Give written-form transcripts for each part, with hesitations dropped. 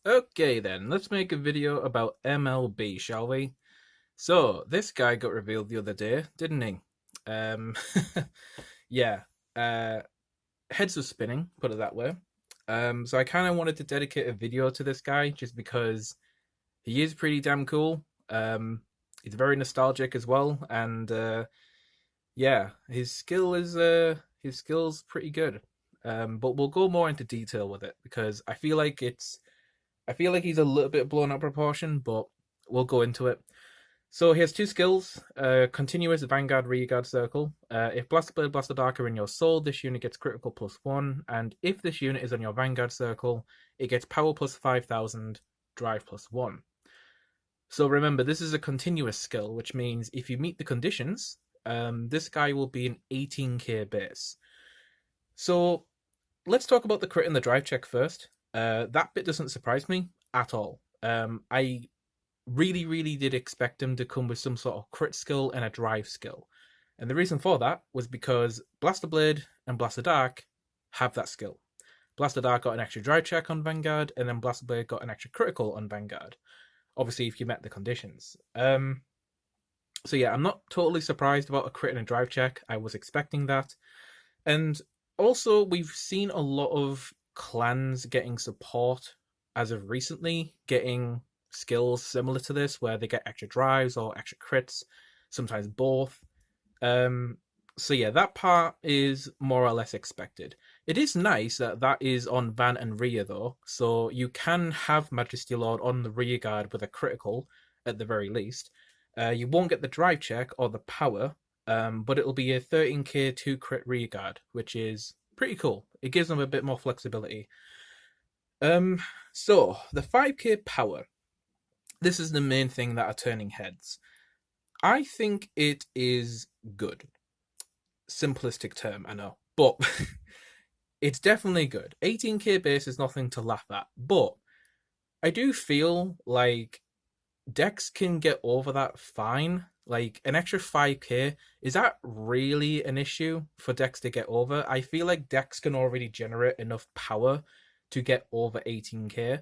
Okay then, let's make a video about MLB, shall we? So, this guy got revealed the other day, didn't he? Um, yeah, uh, heads were spinning, put it that way. So I kind of wanted to dedicate a video to this guy just because he is pretty damn cool. He's very nostalgic as well, and yeah, his skill's pretty good. But we'll go more into detail with it because I feel like he's a little bit blown out of proportion, but we'll go into it. So he has two skills: continuous Vanguard Rearguard Circle. If Blaster Blade, Blaster Dark are in your soul, this unit gets critical +1, and if this unit is on your Vanguard Circle, it gets power +5,000, drive +1. So remember, this is a continuous skill, which means if you meet the conditions, this guy will be an 18k base. So let's talk about the crit and the drive check first. That bit doesn't surprise me at all. I really did expect him to come with some sort of crit skill and a drive skill. And the reason for that was because Blaster Blade and Blaster Dark have that skill. Blaster Dark got an extra drive check on Vanguard, and then Blaster Blade got an extra critical on Vanguard. Obviously, if you met the conditions. So yeah, I'm not totally surprised about a crit and a drive check. I was expecting that. And also, we've seen a lot of clans getting support as of recently, getting skills similar to this where they get extra drives or extra crits, sometimes both. So yeah, that part is more or less expected. It is nice that that is on Van and Rhea though, so you can have Majesty Lord on the rear guard with a critical at the very least. You won't get the drive check or the power, but it'll be a 13k 2 crit rear guard, which is pretty cool. It gives them a bit more flexibility. So the 5k power. This is the main thing that are turning heads. I think it is good. Simplistic term, I know, but it's definitely good. 18k base is nothing to laugh at, but I do feel like decks can get over that fine. Like an extra 5k, is that really an issue for decks to get over? I feel like decks can already generate enough power to get over 18k.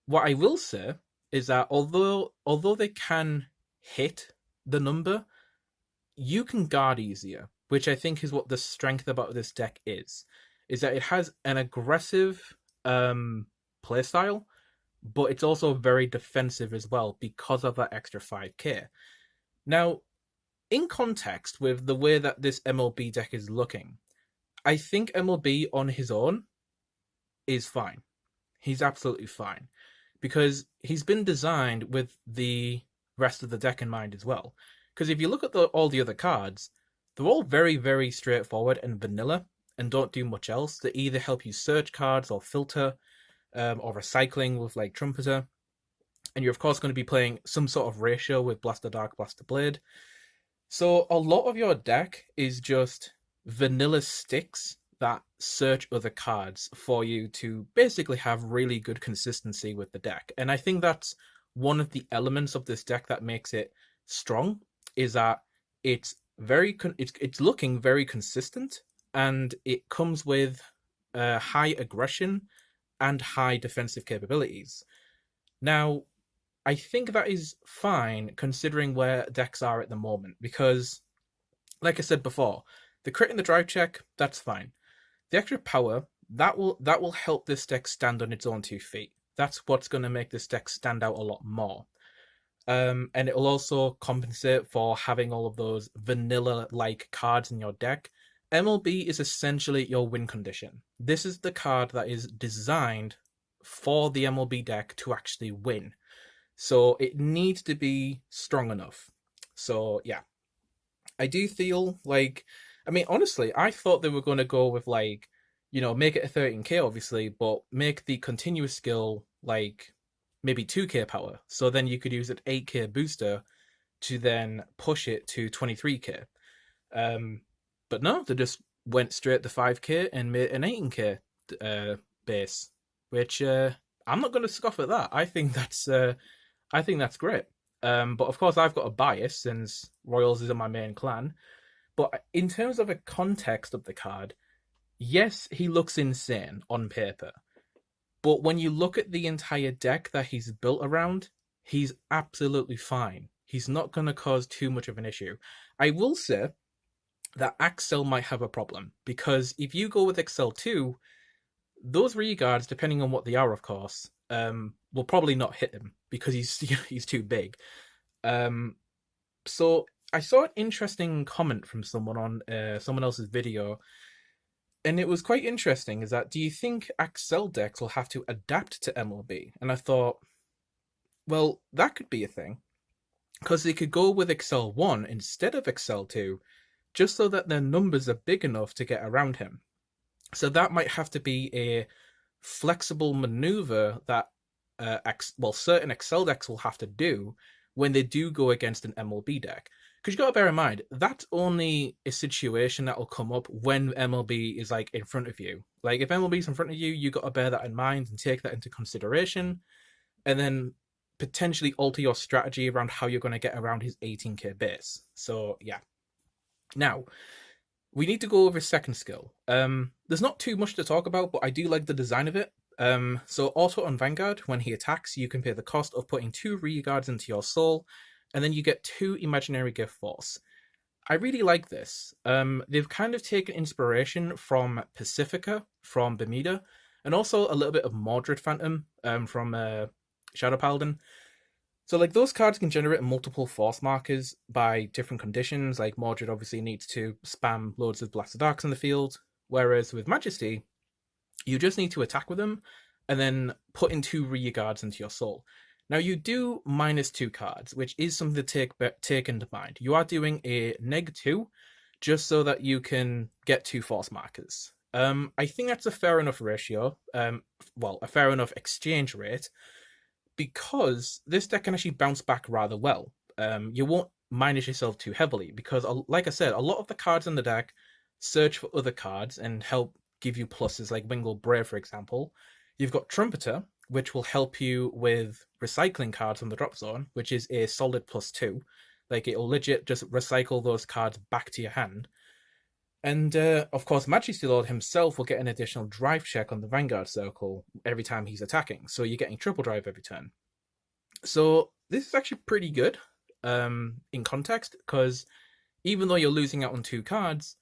What I will say is that although they can hit the number, you can guard easier, which I think is what the strength about this deck is that it has an aggressive playstyle, but it's also very defensive as well because of that extra 5k. Now, in context with the way that this MLB deck is looking, I think MLB on his own is fine. He's absolutely fine because he's been designed with the rest of the deck in mind as well. Because if you look at all the other cards, they're all very straightforward and vanilla and don't do much else. They either help you search cards or filter or recycling with like Trumpeter. And you're of course going to be playing some sort of ratio with Blaster Dark, Blaster Blade. So a lot of your deck is just vanilla sticks that search other cards for you to basically have really good consistency with the deck. And I think that's one of the elements of this deck that makes it strong, is that it's looking very consistent, and it comes with high aggression and high defensive capabilities. Now, I think that is fine considering where decks are at the moment, because, like I said before, the crit and the drive check, that's fine. The extra power, that will help this deck stand on its own 2 feet. That's what's going to make this deck stand out a lot more. And it will also compensate for having all of those vanilla-like cards in your deck. MLB is essentially your win condition. This is the card that is designed for the MLB deck to actually win. So it needs to be strong enough. So yeah, I do feel like, I mean, honestly, I thought they were going to go with like, make it a 13k obviously, but make the continuous skill like maybe 2k power. So then you could use an 8k booster to then push it to 23k. But no, they just went straight to 5k and made an 18k base, which I'm not going to scoff at that. I think that's great. But of course, I've got a bias since Royals is in my main clan. But in terms of a context of the card, yes, he looks insane on paper. But when you look at the entire deck that he's built around, he's absolutely fine. He's not going to cause too much of an issue. I will say that Axel might have a problem, because if you go with Excel 2, those rear guards, depending on what they are, of course, will probably not hit him because he's too big. So I saw an interesting comment from someone on someone else's video, and it was quite interesting. Is that, do you think Axel decks will have to adapt to MLB? And I thought, well, that could be a thing, because they could go with Excel 1 instead of Excel 2, just so that their numbers are big enough to get around him. So that might have to be a flexible maneuver that certain Excel decks will have to do when they do go against an MLB deck. Because you got to bear in mind, that's only a situation that will come up when MLB is like in front of you. Like if MLB is in front of you, you got to bear that in mind and take that into consideration, and then potentially alter your strategy around how you're going to get around his 18k base. So yeah. Now, we need to go over his second skill. There's not too much to talk about, but I do like the design of it. So auto on Vanguard, when he attacks, you can pay the cost of putting 2 rear guards into your soul, and then you get 2 imaginary gift force. I really like this. They've kind of taken inspiration from Pacifica, from Bermuda, and also a little bit of Mordred Phantom from Shadow Paladin. So like those cards can generate multiple force markers by different conditions. Like Mordred obviously needs to spam loads of Blaster Darks in the field, whereas with Majesty, you just need to attack with them and then put in 2 rear guards into your soul. Now you do -2 cards, which is something to take into mind. You are doing a -2 just so that you can get 2 force markers. I think that's a fair enough ratio. A fair enough exchange rate, because this deck can actually bounce back rather well. You won't minus yourself too heavily, because like I said, a lot of the cards in the deck search for other cards and help give you pluses, like Wingle Brave, for example. You've got Trumpeter, which will help you with recycling cards from the drop zone, which is a solid +2. Like, it'll legit just recycle those cards back to your hand. And, of course, Majesty Lord himself will get an additional drive check on the Vanguard circle every time he's attacking, so you're getting triple drive every turn. So this is actually pretty good in context, because even though you're losing out on 2 cards,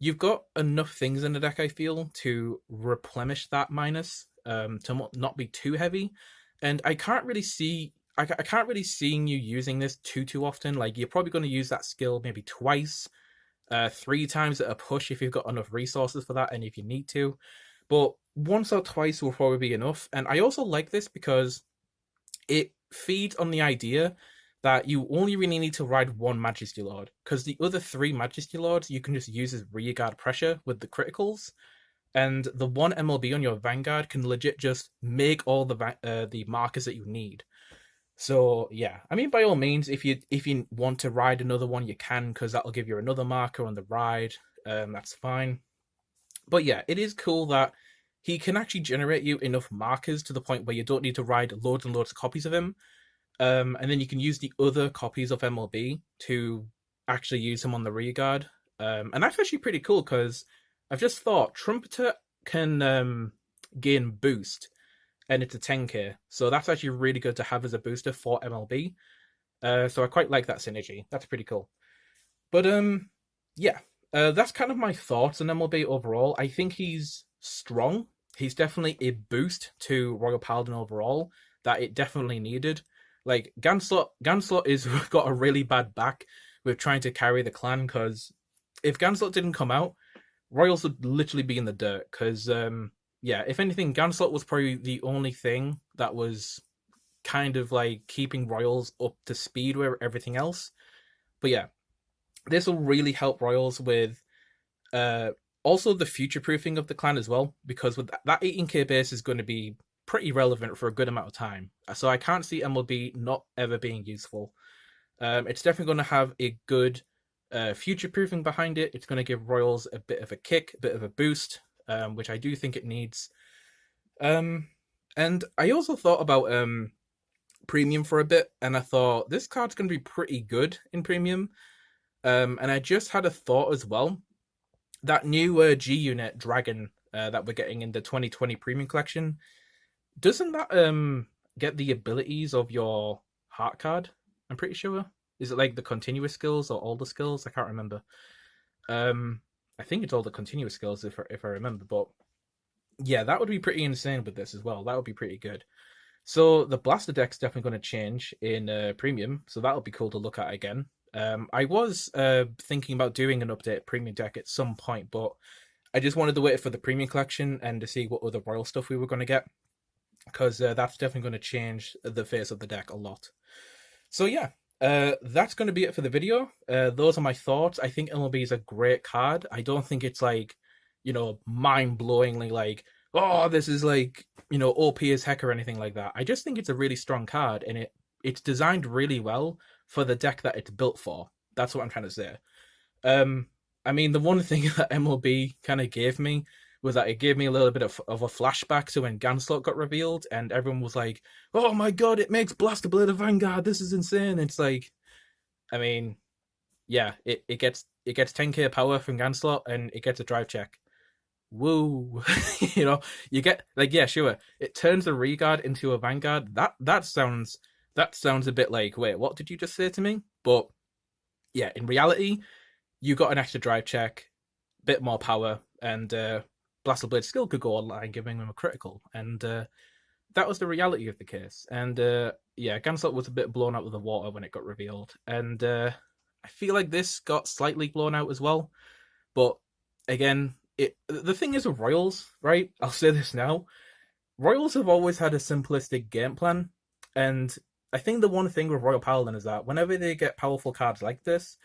you've got enough things in the deck, I feel, to replenish that minus, to not be too heavy. And I can't really see you using this too often. Like, you're probably going to use that skill maybe twice, 3 times at a push if you've got enough resources for that and if you need to. But once or twice will probably be enough. And I also like this because it feeds on the idea that you only really need to ride 1 Majesty Lord, because the other 3 Majesty Lords you can just use as rear guard pressure with the criticals, and the 1 MLB on your Vanguard can legit just make all the markers that you need. So yeah, I mean, by all means, if you want to ride another one, you can, because that'll give you another marker on the ride. That's fine. But yeah, it is cool that he can actually generate you enough markers to the point where you don't need to ride loads and loads of copies of him. And then you can use the other copies of MLB to actually use him on the rear guard. And that's actually pretty cool, because I've just thought Trumpeter can gain boost, and it's a 10k. So that's actually really good to have as a booster for MLB. So I quite like that synergy. That's pretty cool. But yeah, that's kind of my thoughts on MLB overall. I think he's strong. He's definitely a boost to Royal Paladin overall that it definitely needed. Like, Ganslot is got a really bad back with trying to carry the clan, because if Ganslot didn't come out, Royals would literally be in the dirt, because yeah, if anything, Ganslot was probably the only thing that was kind of like keeping Royals up to speed with everything else. But yeah, this will really help Royals with also the future proofing of the clan as well, because with that 18k base is going to be pretty relevant for a good amount of time. So I can't see MLB not ever being useful. It's definitely going to have a good future proofing behind it. It's going to give Royals a bit of a kick, a bit of a boost, which I do think it needs. And I also thought about premium for a bit, and I thought this card's going to be pretty good in premium. And I just had a thought as well. That new G-Unit Dragon that we're getting in the 2020 premium collection, Doesn't that get the abilities of your heart card? I'm pretty sure. Is it like the continuous skills or all the skills? I can't remember. Um, I think it's all the continuous skills if I remember. But yeah, that would be pretty insane with this as well. That would be pretty good. So the blaster deck's definitely going to change in premium, so that'll be cool to look at again. I was thinking about doing an update premium deck at some point, but I just wanted to wait for the premium collection and to see what other royal stuff we were going to get, because that's definitely going to change the face of the deck a lot. So yeah, that's going to be it for the video. Those are my thoughts. I think MLB is a great card. I don't think it's like, mind-blowingly like, oh, this is like, OP as heck or anything like that. I just think it's a really strong card, and it's designed really well for the deck that it's built for. That's what I'm trying to say. I mean, the one thing that MLB kind of gave me was that it gave me a little bit of a flashback to when Ganslot got revealed, and everyone was like, "Oh my god, it makes Blaster Blade a Vanguard. This is insane." It's like, I mean, yeah, it gets 10k power from Ganslot, and it gets a drive check. Woo. You get, like, yeah, sure, it turns the Regard into a Vanguard. That sounds a bit like, wait, what did you just say to me? But yeah, in reality, you got an extra drive check, bit more power, and Blaster Blade still could go online, giving him a critical, and that was the reality of the case. And yeah, Ganslot was a bit blown out of the water when it got revealed, and I feel like this got slightly blown out as well. But again, the thing is with Royals, right? I'll say this now: Royals have always had a simplistic game plan, and I think the one thing with Royal Paladin is that whenever they get powerful cards like this,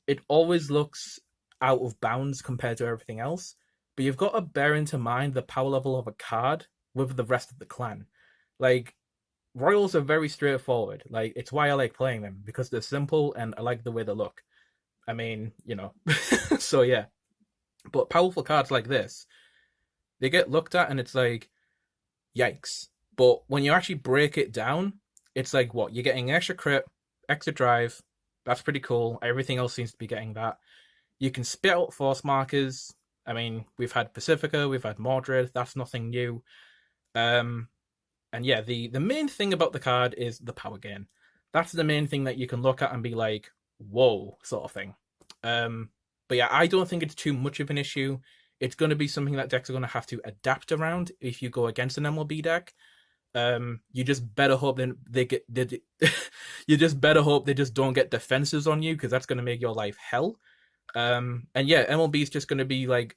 it always looks out of bounds compared to everything else. But you've got to bear into mind the power level of a card with the rest of the clan. Like, Royals are very straightforward. Like, it's why I like playing them, because they're simple and I like the way they look. I mean, so yeah. But powerful cards like this, they get looked at and it's like, yikes. But when you actually break it down, it's like, what? You're getting extra crit, extra drive. That's pretty cool. Everything else seems to be getting that. You can spit out force markers. I mean, we've had Pacifica, we've had Mordred. That's nothing new. And yeah, the main thing about the card is the power gain. That's the main thing that you can look at and be like, whoa, sort of thing. But yeah, I don't think it's too much of an issue. It's going to be something that decks are going to have to adapt around if you go against an MLB deck. You just better hope you just better hope they just don't get defenses on you, because that's going to make your life hell. And yeah, MLB is just going to be like,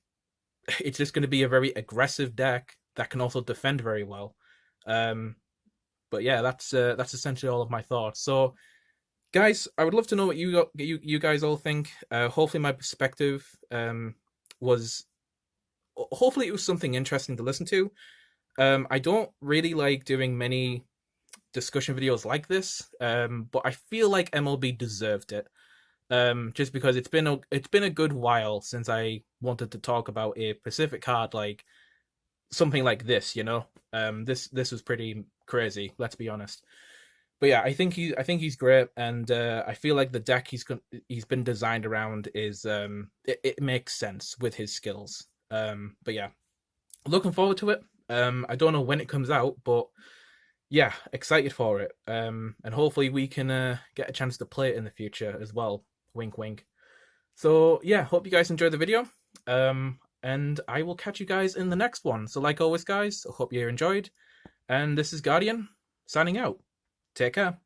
it's just going to be a very aggressive deck that can also defend very well. But yeah, that's essentially all of my thoughts. So, guys, I would love to know what you guys all think. Hopefully, my perspective was hopefully it was something interesting to listen to. I don't really like doing many discussion videos like this, but I feel like MLB deserved it. Just because it's been a good while since I wanted to talk about a Pacific card like something like this. This was pretty crazy. Let's be honest. But yeah, I think he's great, and I feel like the deck he's been designed around is it makes sense with his skills. But yeah, looking forward to it. I don't know when it comes out, but yeah, excited for it. And hopefully we can get a chance to play it in the future as well. Wink, wink. So yeah, hope you guys enjoyed the video. And I will catch you guys in the next one. So like always, guys, I hope you enjoyed. And this is Guardian signing out. Take care.